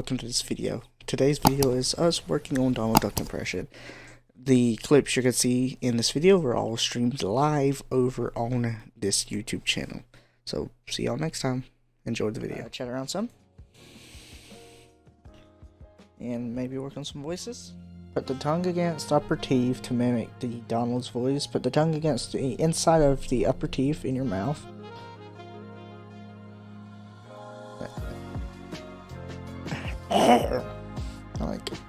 welcome to this video. Today's video is us working on Donald Duck impression. The clips you can see in this video were all streamed live over on this YouTube channel. So, see y'all next time. Enjoy the video. Chat around some. And maybe work on some voices. Put the tongue against upper teeth to mimic the Donald's voice. Put the tongue against the inside of the upper teeth in your mouth. I like it.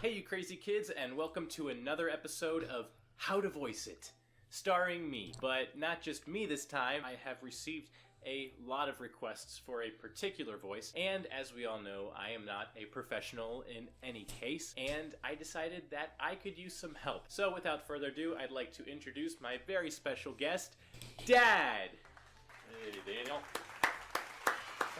Hey you crazy kids, and welcome to another episode of How to Voice It, starring me. But not just me this time. I have received a lot of requests for a particular voice, and as we all know, I am not a professional in any case, and I decided that I could use some help. So without further ado, I'd like to introduce my very special guest, Dad! Hey, Daniel.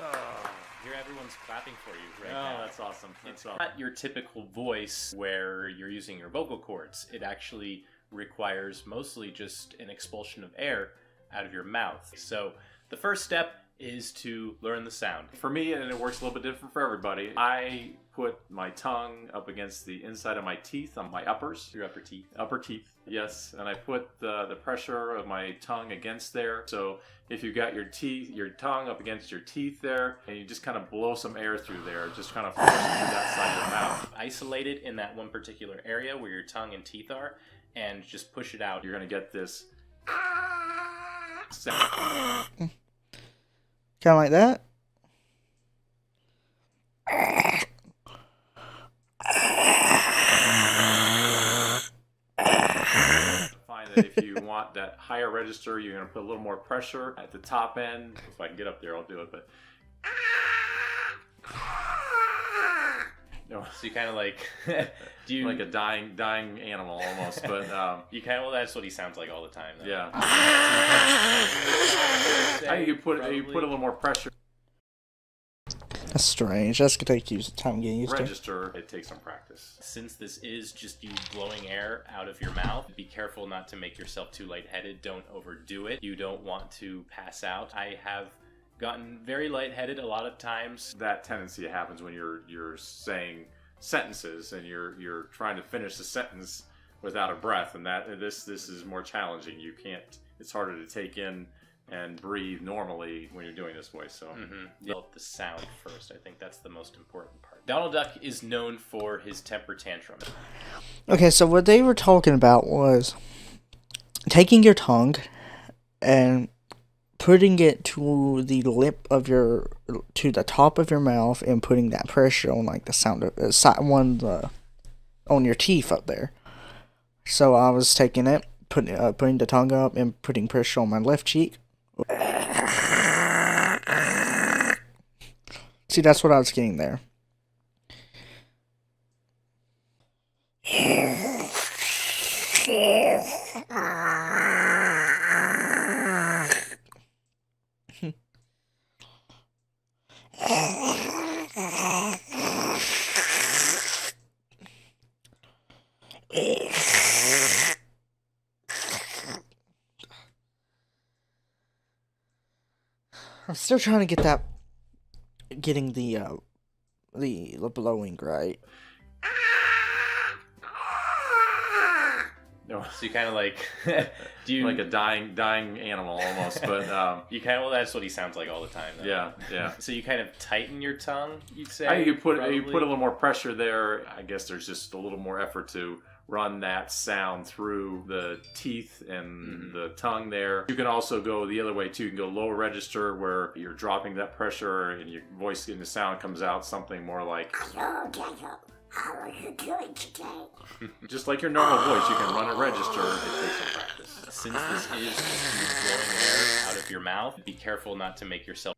Oh, here everyone's clapping for you right now. That's awesome. It's not your typical voice where you're using your vocal cords. It actually requires mostly just an expulsion of air out of your mouth. So the first step is to learn the sound. For me, and it works a little bit different for everybody, I put my tongue up against the inside of my teeth on my uppers. Your upper teeth. Upper teeth, yes. And I put the pressure of my tongue against there. So if you've got your tongue up against your teeth there, and you just kind of blow some air through there, just kind of force it through that side of your mouth. Isolate it in that one particular area where your tongue and teeth are, and just push it out. You're going to get this Kind of like that. Find that if you want that higher register, you're going to put a little more pressure at the top end. If I can get up there, I'll do it. But no. So you kind of like, do you like a dying animal almost, but you kind of, well, that's what he sounds like all the time, though. yeah. You put a little more pressure. That's strange. That's gonna take you some time getting used to. Register. It takes some practice. Since this is just you blowing air out of your mouth, be careful not to make yourself too lightheaded. Don't overdo it. You don't want to pass out. I have gotten very lightheaded a lot of times. That tendency happens when you're saying sentences and you're trying to finish the sentence without a breath, and this is more challenging. You can't. It's harder to take in and breathe normally when you're doing this voice. So Develop the sound first. I think that's the most important part. Donald Duck is known for his temper tantrum. Okay, so what they were talking about was taking your tongue and putting it to the lip of to the top of your mouth and putting that pressure on like the sound of on your teeth up there. So I was taking it, putting the tongue up and putting pressure on my left cheek. See, that's what I was getting there. I'm still trying to get getting the blowing right. no, So you kind of like, do you like a dying animal almost, but you kind of, well, that's what he sounds like all the time, though. yeah. So you kind of tighten your tongue, you'd say? You put probably? a little more pressure there. I guess there's just a little more effort to run that sound through the teeth and the tongue there. You can also go the other way too. You can go lower register where you're dropping that pressure and your voice and the sound comes out something more like, "Hello, Daniel. How are you doing today?" Just like your normal voice, you can run a register. It takes some practice. Since this is just you blowing air out of your mouth, be careful not to make yourself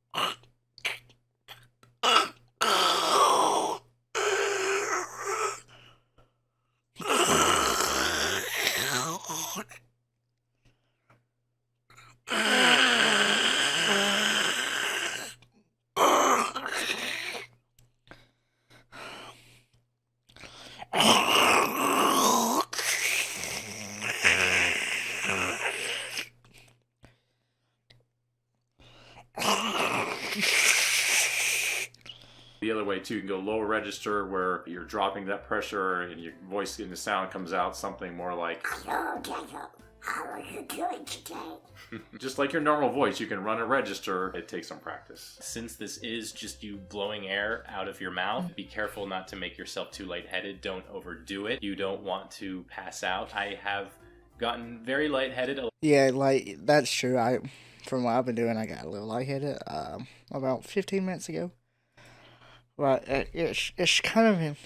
too, you can go lower register where you're dropping that pressure and your voice and the sound comes out something more like, "Hello, Daniel. How are you doing today?" Just like your normal voice, you can run a register. It takes some practice. Since this is just you blowing air out of your mouth, be careful not to make yourself too lightheaded. Don't overdo it. You don't want to pass out. I have gotten very lightheaded. Yeah, like, that's true. From what I've been doing, I got a little lightheaded about 15 minutes ago. But it's kind of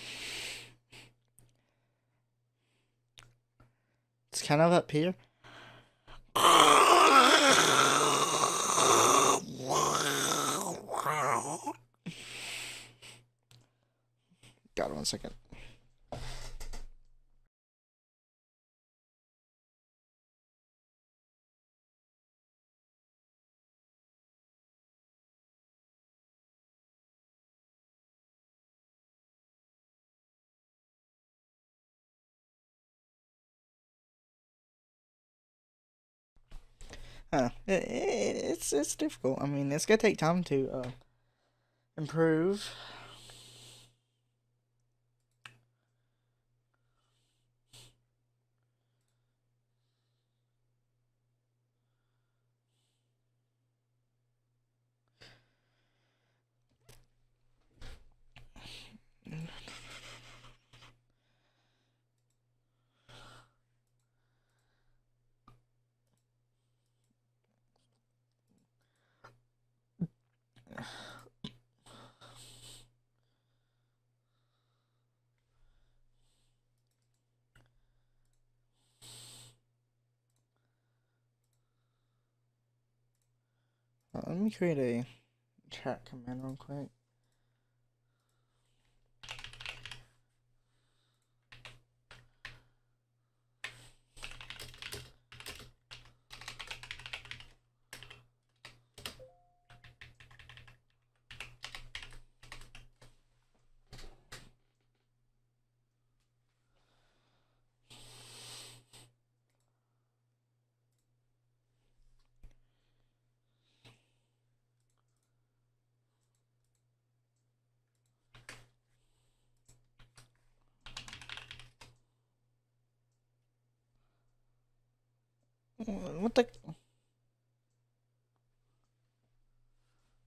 it's kind of up here. Got it, 1 second. It's difficult. I mean, it's gonna take time to improve. Let me create a chat command real quick.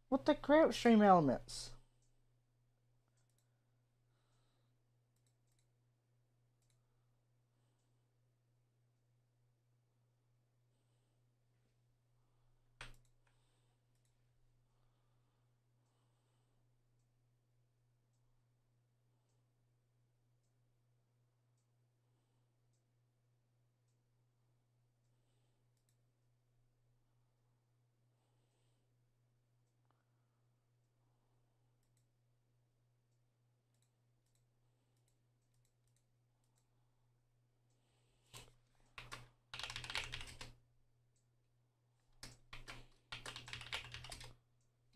What the crap, stream elements?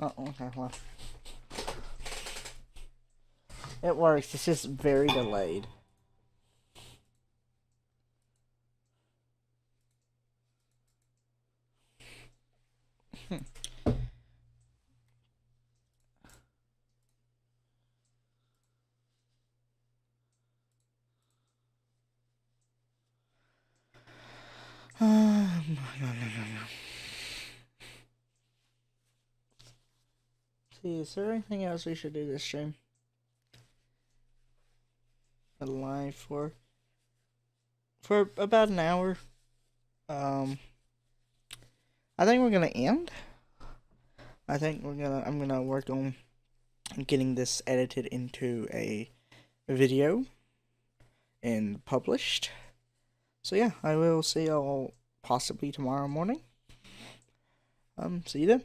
Oh, okay, well. It works, it's just very delayed. No. See, is there anything else we should do this stream? A live for about an hour. I think we're gonna end. I'm gonna work on getting this edited into a video and published. So yeah, I will see y'all possibly tomorrow morning. See you then.